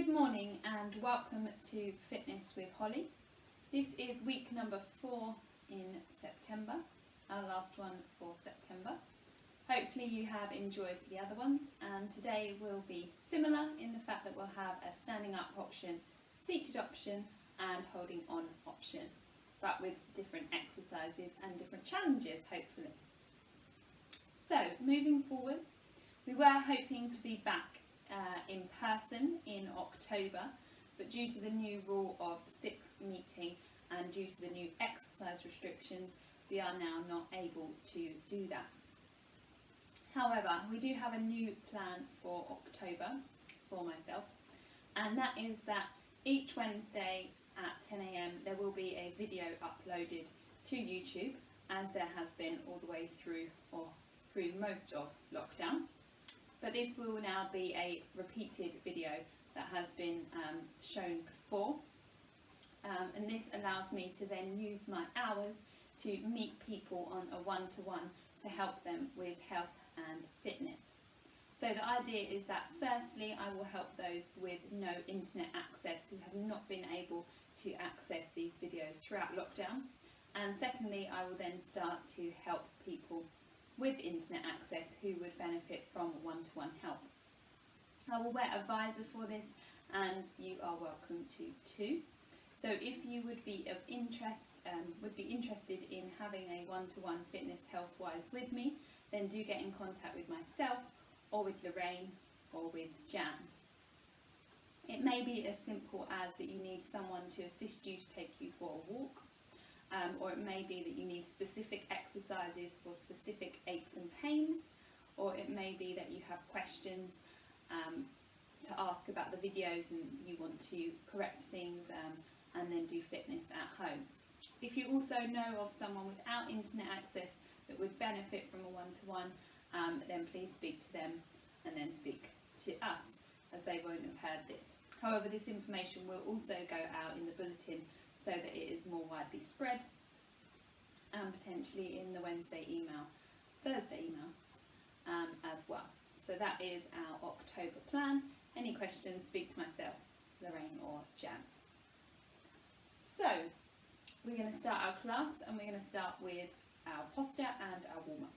Good morning and welcome to Fitness with Hollie. This is week number 4 in September, our last one for September. Hopefully you have enjoyed the other ones, and today will be similar in the fact that we'll have a standing up option, seated option and holding on option, but with different exercises and different challenges hopefully. So moving forwards, we were hoping to be back in person in October, but due to the new rule of 6 meeting and due to the new exercise restrictions, we are now not able to do that. However, we do have a new plan for October for myself, and that is that each Wednesday at 10 AM there will be a video uploaded to YouTube, as there has been all the way through most of lockdown. But this will now be a repeated video that has been shown before, and this allows me to then use my hours to meet people on a one-to-one to help them with health and fitness. So the idea is that firstly I will help those with no internet access who have not been able to access these videos throughout lockdown, and secondly I will then start to help people with internet access who would benefit from one-to-one help. I will wear a visor for this, and you are welcome to too. So if you would be interested in having a one-to-one fitness health-wise with me, then do get in contact with myself or with Lorraine or with Jan. It may be as simple as that you need someone to assist you to take you for a walk, or it may be that you need specific exercises for specific aches and pains, or it may be that you have questions to ask about the videos and you want to correct things and then do fitness at home. If you also know of someone without internet access that would benefit from a one-to-one, then please speak to them and then speak to us, as they won't have heard this. However, this information will also go out in the bulletin so that it is more widely spread, and potentially in the Thursday email as well. So that is our October plan. Any questions, speak to myself, Lorraine or Jan. So we're going to start our class, and we're going to start with our posture and our warm-up.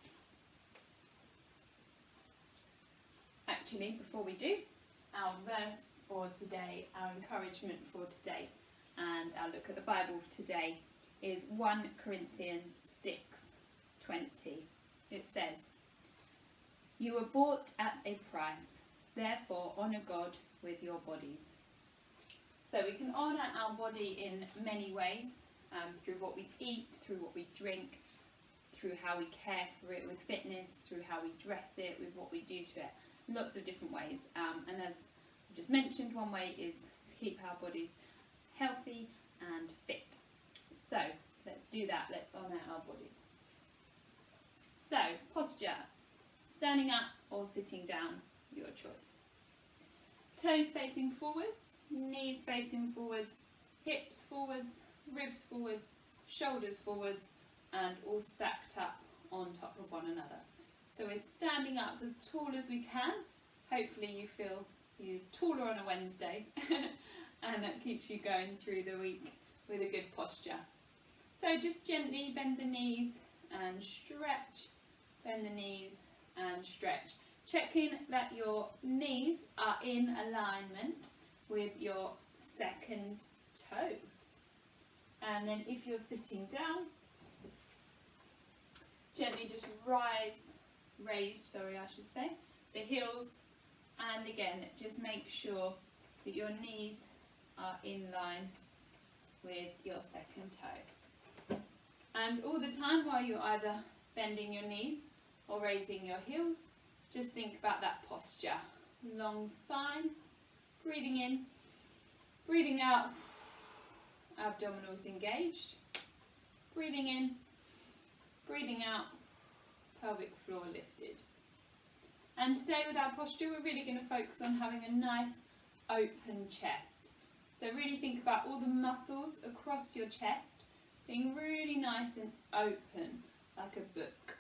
Actually, before we do, our verse for today, our encouragement for today, and our look at the Bible for today is 1 Corinthians 6:20. It says, "You were bought at a price, therefore honour God with your bodies." So we can honour our body in many ways, through what we eat, through what we drink, through how we care for it with fitness, through how we dress it, with what we do to it. Lots of different ways, and as I just mentioned, one way is to keep our bodies healthy and fit. So let's do that, let's honour our bodies. So posture, standing up or sitting down, your choice. Toes facing forwards, knees facing forwards, hips forwards, ribs forwards, shoulders forwards, and all stacked up on top of one another. So we're standing up as tall as we can. Hopefully you feel you're taller on a Wednesday and that keeps you going through the week with a good posture. So just gently bend the knees and stretch, bend the knees and stretch. Checking that your knees are in alignment with your second toe. And then if you're sitting down, gently just raise the heels, and again just make sure that your knees are in line with your second toe. And all the time while you're either bending your knees or raising your heels, just think about that posture. Long spine, breathing in, breathing out, abdominals engaged, breathing in, breathing out, pelvic floor lifted. And today with our posture we're really going to focus on having a nice open chest. So really think about all the muscles across your chest being really nice and open, like a book.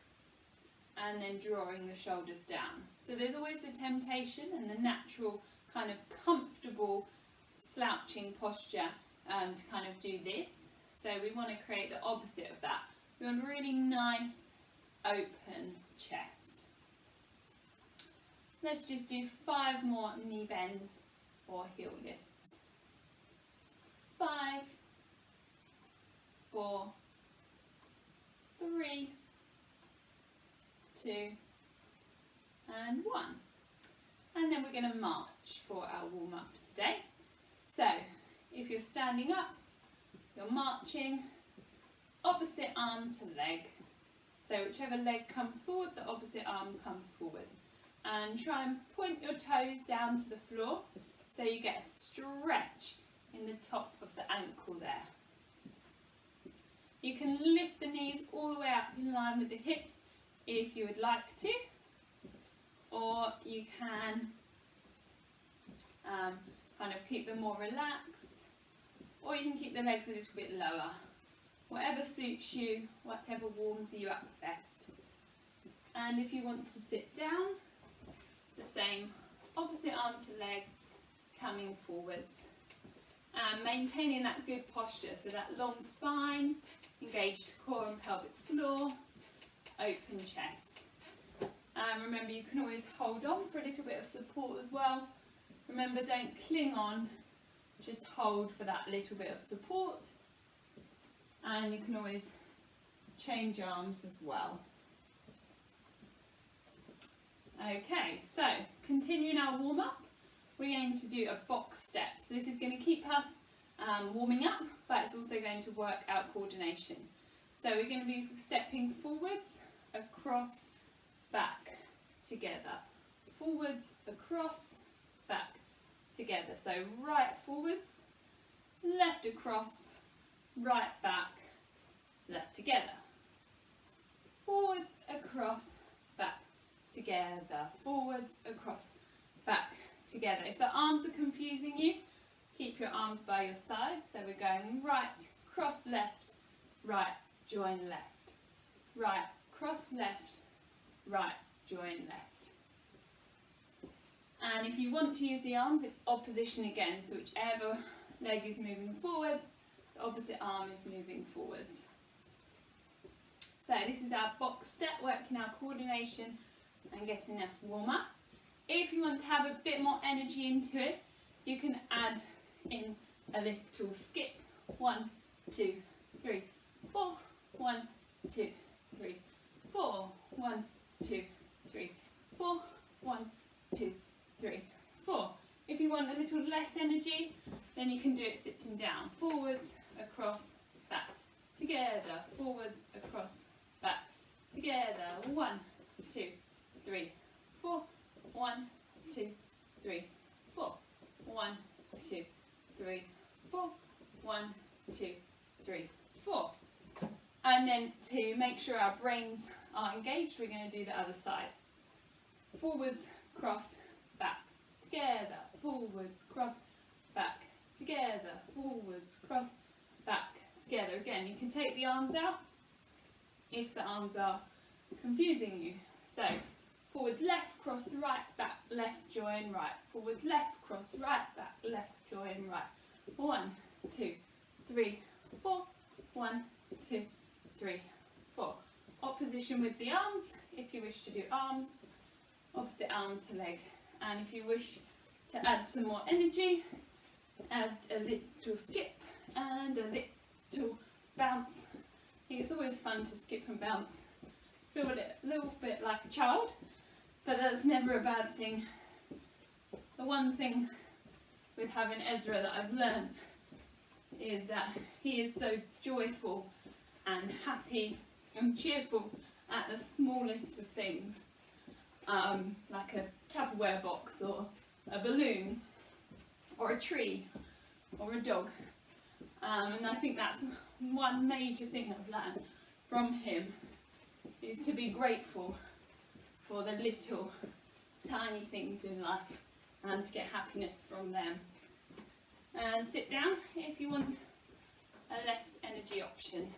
And then drawing the shoulders down. So there's always the temptation and the natural kind of comfortable slouching posture to kind of do this. So we want to create the opposite of that. We want a really nice open chest. Let's just do 5 more knee bends or heel lifts. 5, 4, 3, 2, and 1. And then we're going to march for our warm-up today. So, if you're standing up, you're marching, opposite arm to leg. So whichever leg comes forward, the opposite arm comes forward. And try and point your toes down to the floor so you get a stretch in the top of the ankle there. You can lift the knees all the way up in line with the hips if you would like to, or you can kind of keep them more relaxed, or you can keep the legs a little bit lower. Whatever suits you, whatever warms you up best. And if you want to sit down, the same, opposite arm to leg, coming forwards. And maintaining that good posture, so that long spine, engaged core and pelvic floor, open chest. And remember, you can always hold on for a little bit of support as well. Remember, don't cling on, just hold for that little bit of support. And you can always change arms as well. Okay, so continuing our warm up, we're going to do a box step. So this is going to keep us warming up, but it's also going to work out coordination. So we're going to be stepping forwards, across, back, together. Forwards, across, back, together. So right forwards, left across, right back, left together. Forwards, across, back, together. Forwards, across, back, together. If the arms are confusing you, keep your arms by your side. So we're going right, cross left, right, join left. Right, cross left, right, join left. And if you want to use the arms, it's opposition again. So whichever leg is moving forwards, the opposite arm is moving forwards. So this is our box step, working our coordination and getting us warm up. If you want to have a bit more energy into it, you can add in a little skip. 1, 2, 3, 4. 1, 2, 3, 4. 1, 2, 3, 4. 1, 2, 3, 4. If you want a little less energy, then you can do it sitting down. Forwards, across, back, together. Forwards, across, back, together. 1, 2, 3, 4. 1, 2, 3, 4. 1, 2, 3, 4. 1, 2, 3, 4. And then to make sure our brains are engaged, we're going to do the other side. Forwards, cross, back, together. Forwards, cross, back, together. Forwards, cross, back, together. Again, you can take the arms out if the arms are confusing you. So, forwards, left, cross, right, back, left, join, right. Forwards, left, cross, right, back, left, join, right. 1, 2, 3, 4. 1, 2, 3, 4. Opposition with the arms, if you wish to do arms, opposite arm to leg. And if you wish to add some more energy, add a little skip and a little bounce. I think it's always fun to skip and bounce. Feel a little bit like a child, but that's never a bad thing. The one thing with having Ezra that I've learned is that he is so joyful and happy and cheerful at the smallest of things, like a Tupperware box or a balloon or a tree or a dog. And I think that's one major thing I've learned from him, is to be grateful for the little tiny things in life and to get happiness from them. And sit down if you want a less energy option.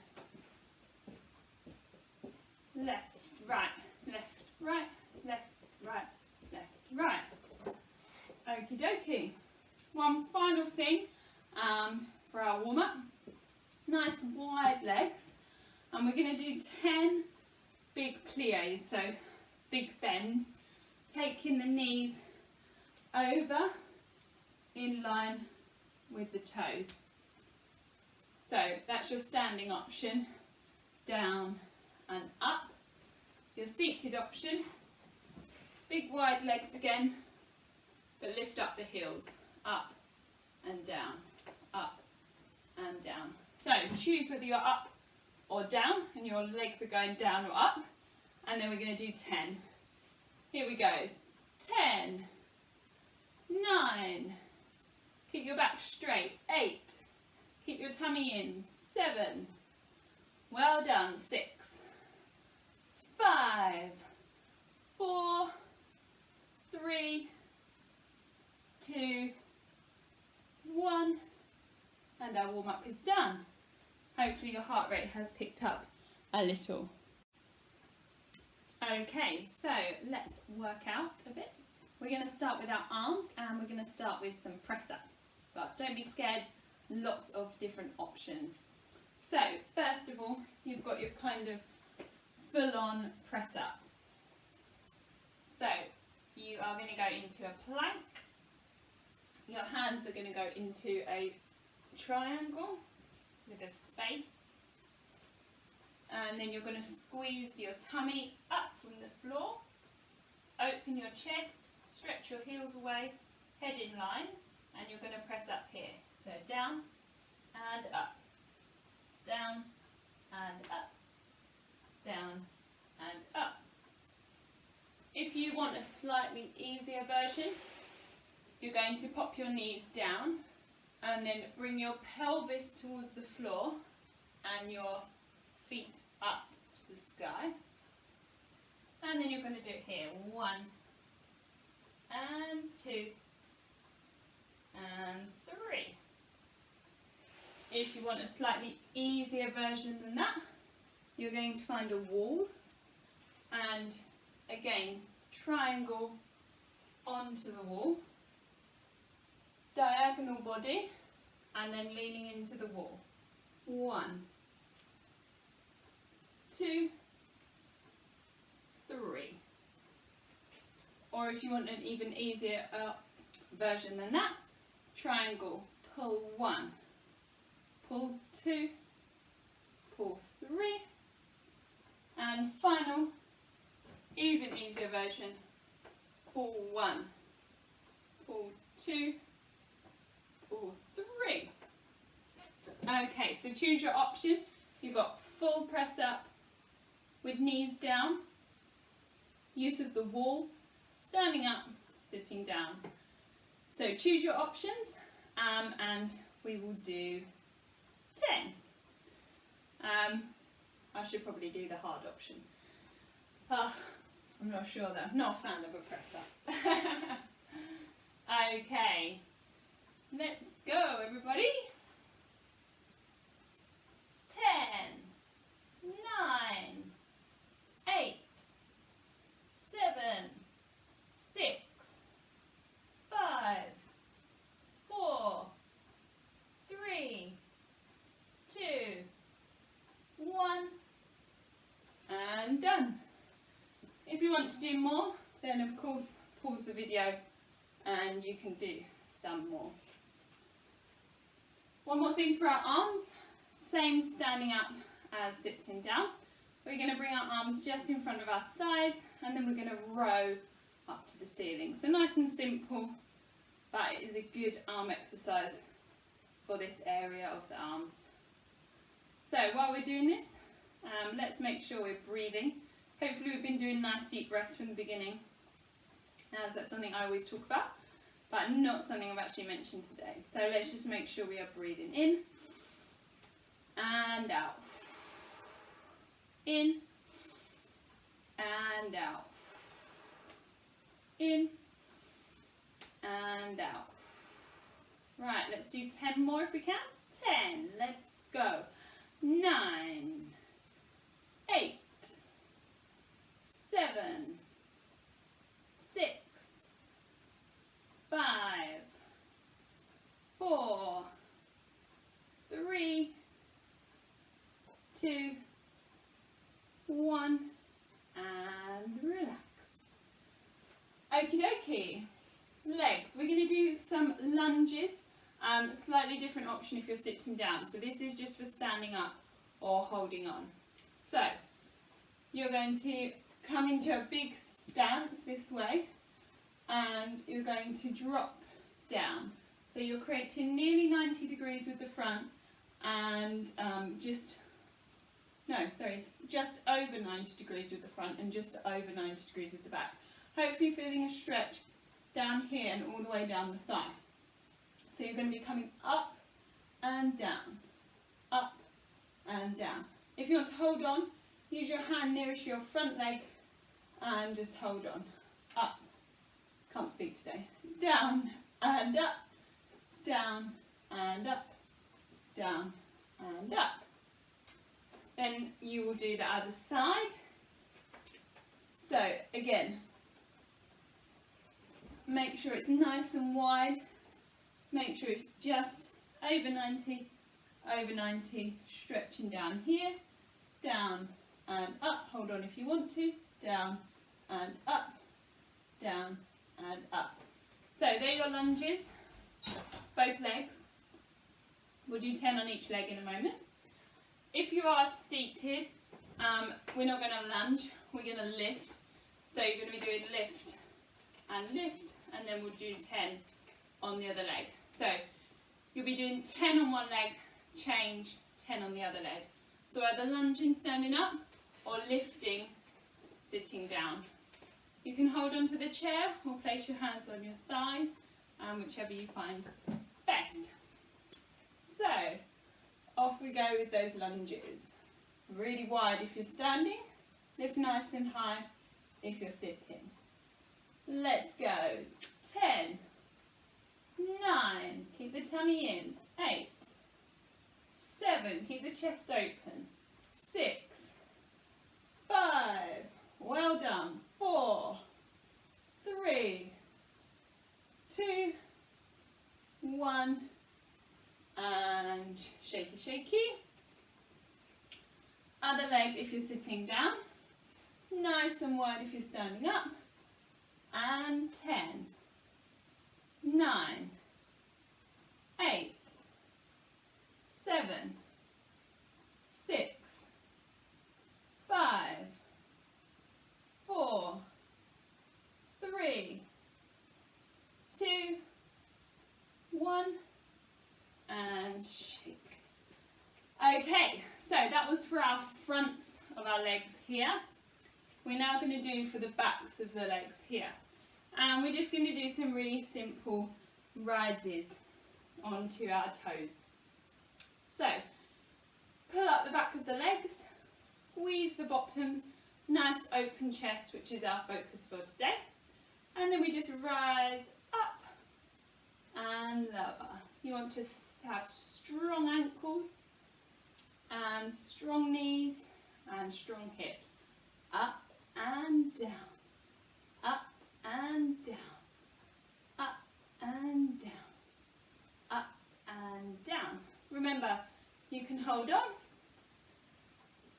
Left, right, left, right, left, right, left, right. Okie Okie dokie. One final thing for our warm up. Nice wide legs. And we're going to do 10 big pliés, so big bends. Taking the knees over in line with the toes. So that's your standing option, down and up. Your seated option, big wide legs again, but lift up the heels, up and down, up and down. So choose whether you're up or down and your legs are going down or up, and then we're going to do 10. Here we go. 10, 9, keep your back straight, 8, keep your tummy in, 7, well done, 6, 5, 4, 3, 2, 1, and our warm up is done. Hopefully your heart rate has picked up a little. Okay, so let's work out a bit. We're going to start with our arms and we're going to start with some press ups. But don't be scared, lots of different options. So first of all, you've got your kind of full-on press up. So you are going to go into a plank. Your hands are going to go into a triangle with a space. And then you're going to squeeze your tummy up from the floor. Open your chest, stretch your heels away, head in line, and you're going to press up here. So down and up, down and up, down and up. If you want a slightly easier version, you're going to pop your knees down and then bring your pelvis towards the floor and your feet up to the sky. And then you're going to do it here. 1 and 2 and 3. If you want a slightly easier version than that, you're going to find a wall and again triangle onto the wall, diagonal body, and then leaning into the wall. 1, 2, 3. Or if you want an even easier version than that, triangle, pull 1, pull 2, pull 3, and final, even easier version, pull 1, pull 2, pull 3. Okay, so choose your option. You've got full press up with knees down, use of the wall, standing up, sitting down. So choose your options and we will do 10. I should probably do the hard option. I'm not sure though, I'm not a fan of a press up. Okay, let's go everybody. 10, 9, 8, 7, 6, 5, 4, 3, 2, 1, and done. If you want to do more, then of course pause the video and you can do some more. One more thing for our arms, same standing up as sitting down. We're going to bring our arms just in front of our thighs and then we're going to row up to the ceiling. So nice and simple, but it is a good arm exercise for this area of the arms. So while we're doing this, let's make sure we're breathing. Hopefully we've been doing nice deep breaths from the beginning, as that's something I always talk about, but not something I've actually mentioned today. So let's just make sure we are breathing in and out. In and out. In and out. Right, let's do 10 more if we can. 10, let's go. 9, 8, 7, 6, 5, 4, 3, 2, 1, and relax. Okie dokie. Legs. We're going to do some lunges. Slightly different option if you're sitting down. So this is just for standing up or holding on. So you're going to come into a big stance this way, and you're going to drop down. So you're creating nearly 90 degrees with the front and just over 90 degrees with the front and just over 90 degrees with the back. Hopefully feeling a stretch down here and all the way down the thigh. So you're going to be coming up and down, up and down. If you want to hold on, use your hand nearest your front leg and just hold on. Up, can't speak today. Down and up, down and up, down and up. Then you will do the other side. So again, make sure it's nice and wide. Make sure it's just over 90, stretching down here, down and up. Hold on if you want to. Down and up, down and up. So there are your lunges, both legs. We'll do 10 on each leg in a moment. If you are seated, we're not going to lunge, we're going to lift. So you're going to be doing lift, and then we'll do 10 on the other leg. So you'll be doing 10 on one leg, change, 10 on the other leg. So either lunging standing up or lifting sitting down. You can hold onto the chair or place your hands on your thighs, whichever you find best. So off we go with those lunges. Really wide if you're standing, lift nice and high if you're sitting. Let's go. 10, 9, keep the tummy in. 8, 7, keep the chest open. 6, 5, well done. 4, 3, 2, 1, and shaky, shaky. Other leg if you're sitting down. Nice and wide if you're standing up. And 10, 9, 8, 7, 6, 5, 4, 3, 2, 1, and shake. Okay, so that was for our fronts of our legs here. We're now going to do for the backs of the legs here. And we're just going to do some really simple rises onto our toes. So, pull up the back of the legs, squeeze the bottoms, nice open chest, which is our focus for today. And then we just rise up and lower. You want to have strong ankles and strong knees and strong hips. Up and down, up and down, up and down, up and down. Remember, you can hold on,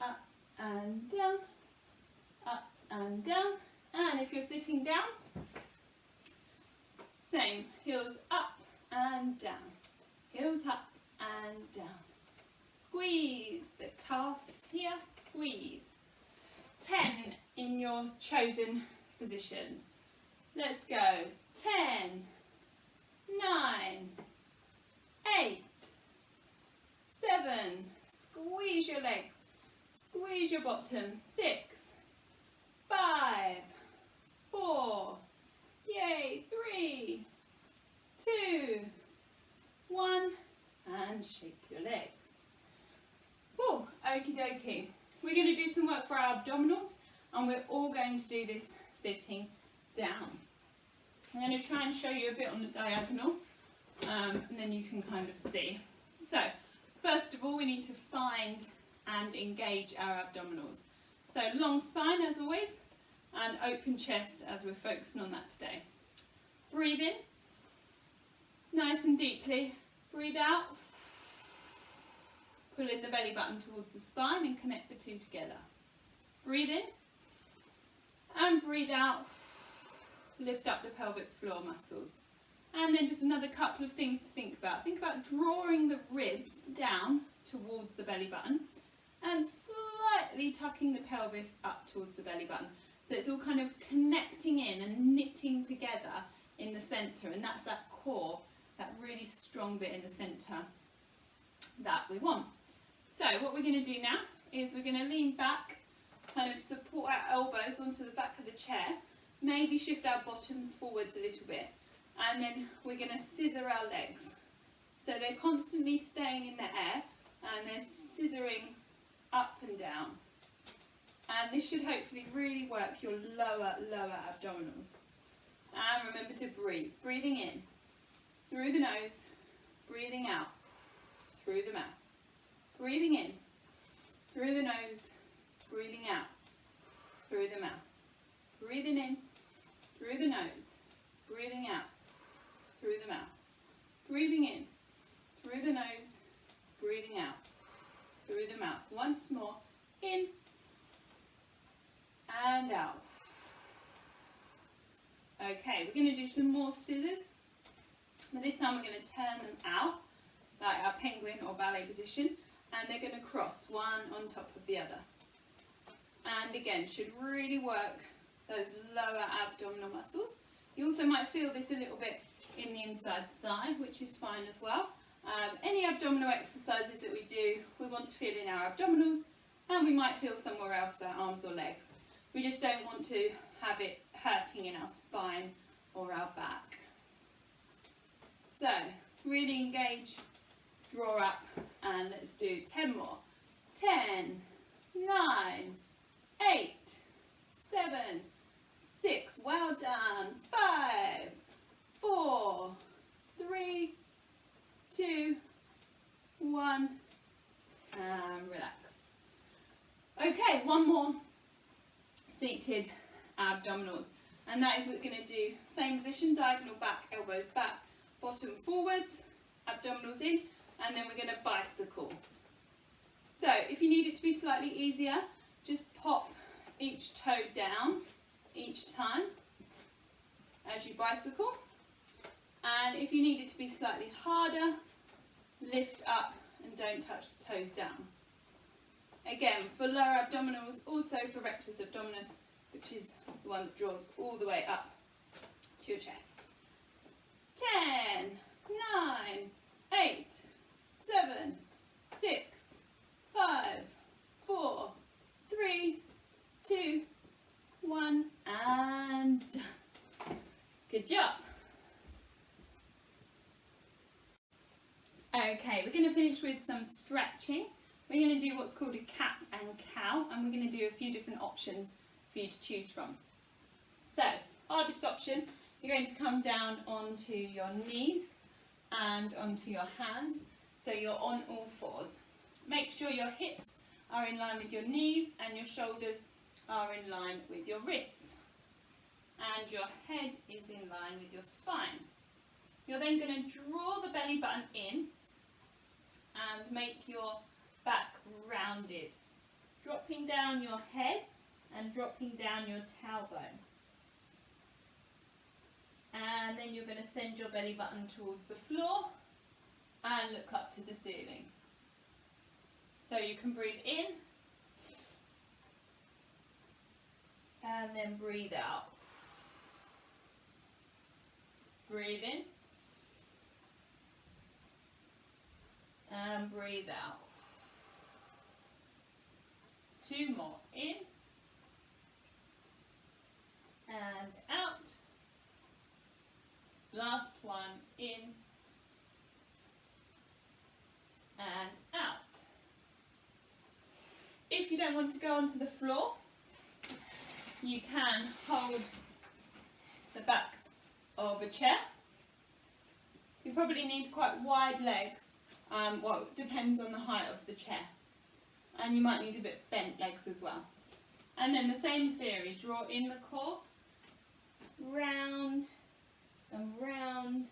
up and down, up and down. And if you're sitting down, same, heels up and down, heels up and down. Squeeze the calves here, squeeze. 10 in your chosen position. Let's go. 10, 9, 8, 7, squeeze your legs, squeeze your bottom. 6, 5, 4, yay, 3, 2, 1, and shake your legs. Whew, okie dokie. We're going to do some work for our abdominals, and we're all going to do this sitting down. I'm going to try and show you a bit on the diagonal, and then you can kind of see. So, first of all, we need to find and engage our abdominals. So, long spine as always, and open chest as we're focusing on that today. Breathe in nice and deeply. Breathe out. Pull in the belly button towards the spine and connect the two together. Breathe in and breathe out. Lift up the pelvic floor muscles. And then just another couple of things to think about. Think about drawing the ribs down towards the belly button and slightly tucking the pelvis up towards the belly button. So it's all kind of connecting in and knitting together in the centre, and that's that core, that really strong bit in the centre that we want. So what we're going to do now is we're going to lean back, kind of support our elbows onto the back of the chair, maybe shift our bottoms forwards a little bit, and then we're going to scissor our legs. So they're constantly staying in the air and they're scissoring up and down. And this should hopefully really work your lower abdominals. And remember to breathe. Breathing in through the nose, breathing out through the mouth. Breathing in through the nose, breathing out through the mouth. Breathing in through the nose, breathing out through the mouth. Breathing in through the nose, breathing out through the mouth. Once more, in and out. Okay, we're going to do some more scissors. But this time we're going to turn them out, like our penguin or ballet position, and they're going to cross one on top of the other. And again, should really work those lower abdominal muscles. You also might feel this a little bit in the inside thigh, which is fine as well. Any abdominal exercises that we do, we want to feel in our abdominals, and we might feel somewhere else, our arms or legs. We just don't want to have it hurting in our spine or our back. So, really engage, draw up, and let's do 10 more. 10, 9, 8, 7, 6, well done. 5, 4, 3, 2, 1, and relax. Okay, one more seated abdominals, and that is what we're going to do. Same position, diagonal back, elbows back, bottom forwards, abdominals in, and then we're going to bicycle. So if you need it to be slightly easier, just pop each toe down each time as you bicycle, and if you need it to be slightly harder, lift up and don't touch the toes down. Again, for lower abdominals, also for rectus abdominis, which is the one that draws all the way up to your chest. 10, 9, 8, 7, 6, 5, 4, 3, 2, 1, and good job. Okay, we're going to finish with some stretching. We're going to do what's called a cat and cow, and we're going to do a few different options for you to choose from. So, hardest option, you're going to come down onto your knees and onto your hands, so you're on all fours. Make sure your hips are in line with your knees and your shoulders are in line with your wrists, and your head is in line with your spine. You're then going to draw the belly button in and make your back rounded, dropping down your head and dropping down your tailbone. And then you're going to send your belly button towards the floor and look up to the ceiling. So you can breathe in and then breathe out. Breathe in and breathe out. 2 more, in and out. Last one, in and out. If you don't want to go onto the floor, you can hold the back of a chair. You probably need quite wide legs, well, it depends on the height of the chair. And you might need a bit bent legs as well. And then the same theory, draw in the core, round and round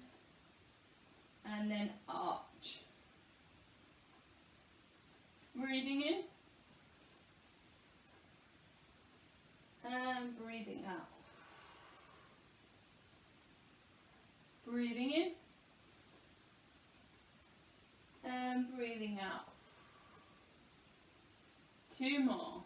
Breathing in and breathing out. 2 more.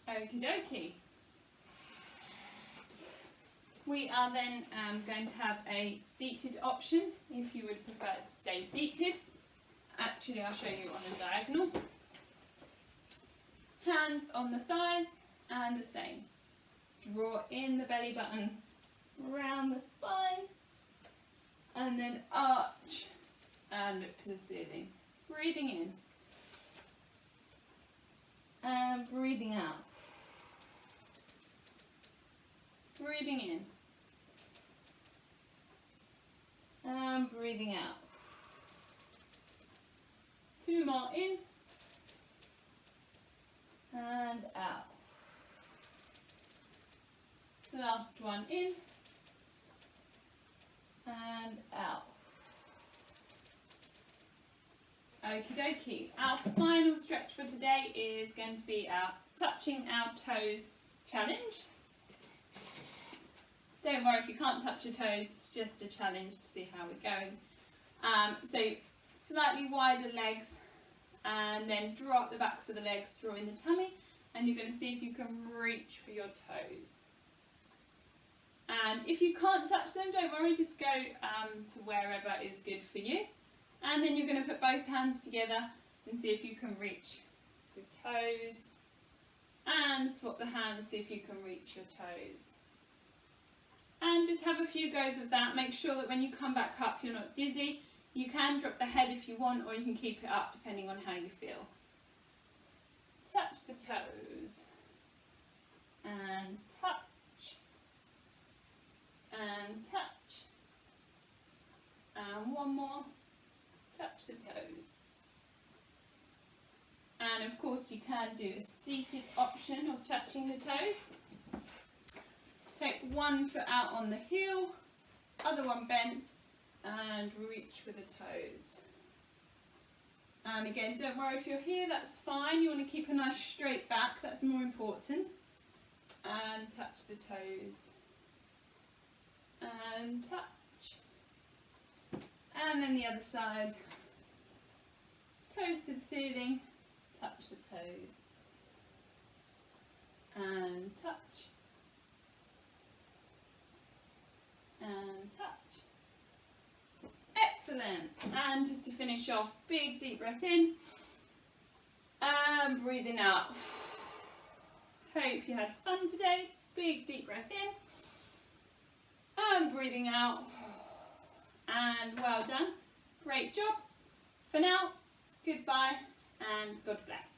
Okie dokie. We are then going to have a seated option if you would prefer to stay seated. Actually, I'll show you on a diagonal. Hands on the thighs and the same. Draw in the belly button round the spine and then arch and look to the ceiling. Breathing in and breathing out. Breathing in and breathing out. 2 more in and out. Last one in and out. Okie dokie. Our final stretch for today is going to be our touching our toes challenge. Don't worry if you can't touch your toes, it's just a challenge to see how we're going. So slightly wider legs and then draw up the backs of the legs, draw in the tummy, and you're going to see if you can reach for your toes. And if you can't touch them, don't worry, just go to wherever is good for you. And then you're going to put both hands together and see if you can reach your toes. And swap the hands, see if you can reach your toes. And just have a few goes of that. Make sure that when you come back up, you're not dizzy. You can drop the head if you want, or you can keep it up depending on how you feel. Touch the toes. And touch. And touch. And one more. Touch the toes. And of course you can do a seated option of touching the toes. Take one foot out on the heel, other one bent, and reach for the toes. And again, don't worry if you're here, that's fine. You want to keep a nice straight back, that's more important. And touch the toes. And touch. And then the other side. Toes to the ceiling, touch the toes. And touch. And touch. Excellent. And just to finish off, big deep breath in and breathing out. Hope you had fun today. Big deep breath in and breathing out. And well done. Great job. For now, goodbye and God bless.